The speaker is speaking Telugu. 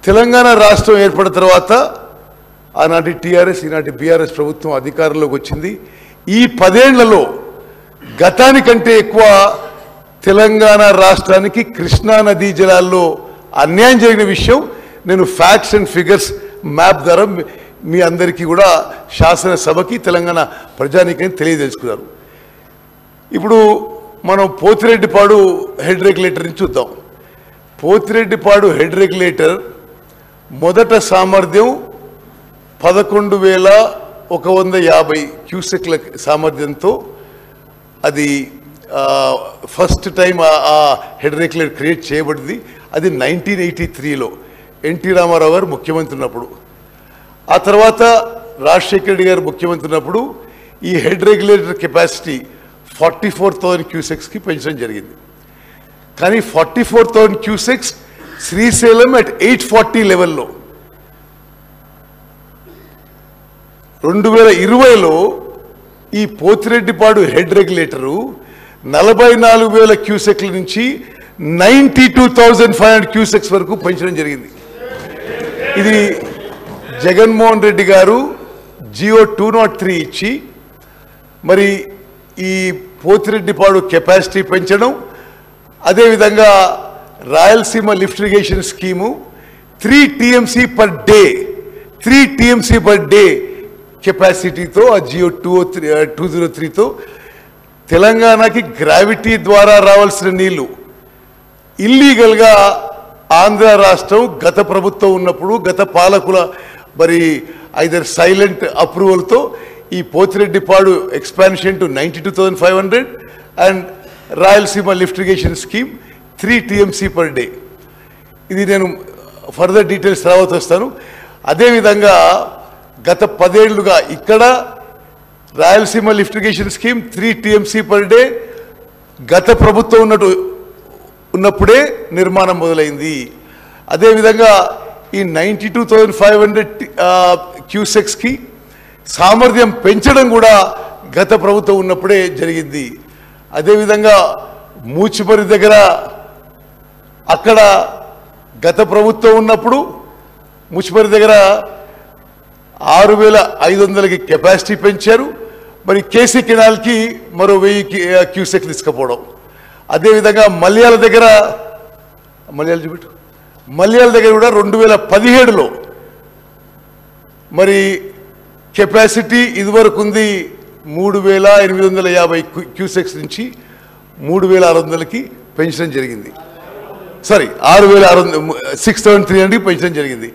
తెలంగాణ రాష్ట్రం ఏర్పడిన తర్వాత ఆనాటి టీఆర్ఎస్ ఈనాటి బీఆర్ఎస్ ప్రభుత్వం అధికారంలోకి వచ్చింది. ఈ 10 ఏళ్లలో గతానికంటే ఎక్కువ తెలంగాణ రాష్ట్రానికి కృష్ణా నదీ జలాల్లో అన్యాయం జరిగిన విషయం నేను ఫ్యాక్ట్స్ అండ్ ఫిగర్స్ మ్యాప్ ద్వారా మీ అందరికీ కూడా శాసనసభకి తెలంగాణ ప్రజానీకానికి తెలియదలుచుకున్నారు. ఇప్పుడు మనం పోతిరెడ్డిపాడు హెడ్ రెగ్యులేటర్ని చూద్దాం. పోతిరెడ్డిపాడు హెడ్ రెగ్యులేటర్ మొదట సామర్థ్యం 11,150 క్యూసెక్ల సామర్థ్యంతో అది ఫస్ట్ టైం ఆ హెడ్ రెగ్యులేటర్ క్రియేట్ చేయబడింది. అది 1983లో ఎన్టీ రామారావు గారు ముఖ్యమంత్రి ఉన్నప్పుడు. ఆ తర్వాత రాజశేఖర రెడ్డి గారు ముఖ్యమంత్రి ఉన్నప్పుడు ఈ హెడ్ రెగ్యులేటర్ కెపాసిటీ 44,000 క్యూసెక్స్కి పెంచడం జరిగింది. కానీ 44,000 క్యూసెక్స్ శ్రీశైలం అట్ 840 లెవెల్లో. 2020లో ఈ పోతిరెడ్డిపాడు హెడ్ రెగ్యులేటరు 44,000 క్యూసెక్ల నుంచి 92,500 క్యూసెక్స్ వరకు పెంచడం జరిగింది. ఇది జగన్మోహన్ రెడ్డి గారు జియో 203 ఇచ్చి మరి ఈ పోతిరెడ్డిపాడు కెపాసిటీ పెంచడం, అదేవిధంగా Rayalaseema lift irrigation scheme 3 TMC per day కెపాసిటీతో ఆ జియో 203తో తెలంగాణకి గ్రావిటీ ద్వారా రావాల్సిన నీళ్లు ఇల్లీగల్గా ఆంధ్ర రాష్ట్రం గత ప్రభుత్వం ఉన్నప్పుడు గత పాలకుల మరి ఐదర్ సైలెంట్ అప్రూవల్తో ఈ Pothireddypadu expansion to 92,500 and Rayalaseema lift irrigation scheme 3 TMC per day. ఇది నేను ఫర్దర్ డీటెయిల్స్ తర్వాత వస్తాను. అదేవిధంగా గత 10 ఏళ్లుగా ఇక్కడ Rayalaseema lift irrigation scheme 3 TMC per day గత ప్రభుత్వం ఉన్నప్పుడే నిర్మాణం మొదలైంది. అదేవిధంగా ఈ 92,500 క్యూసెక్స్కి సామర్థ్యం పెంచడం కూడా గత ప్రభుత్వం ఉన్నప్పుడే జరిగింది. అదేవిధంగా మూచిపరి దగ్గర అక్కడ గత ప్రభుత్వం ఉన్నప్పుడు మూచిపరి దగ్గర 6,500కి కెపాసిటీ పెంచారు. మరి కేసీ కెనాల్కి మరో 1000 క్యూసెక్ తీసుకుపోవడం. అదేవిధంగా మల్యాల దగ్గర కూడా 2017లో మరి కెపాసిటీ ఇదివరకు ఉంది 3,850 క్యూసెక్స్ నుంచి 3,600కి పెంచడం జరిగింది. 6,300కి పెంచడం జరిగింది.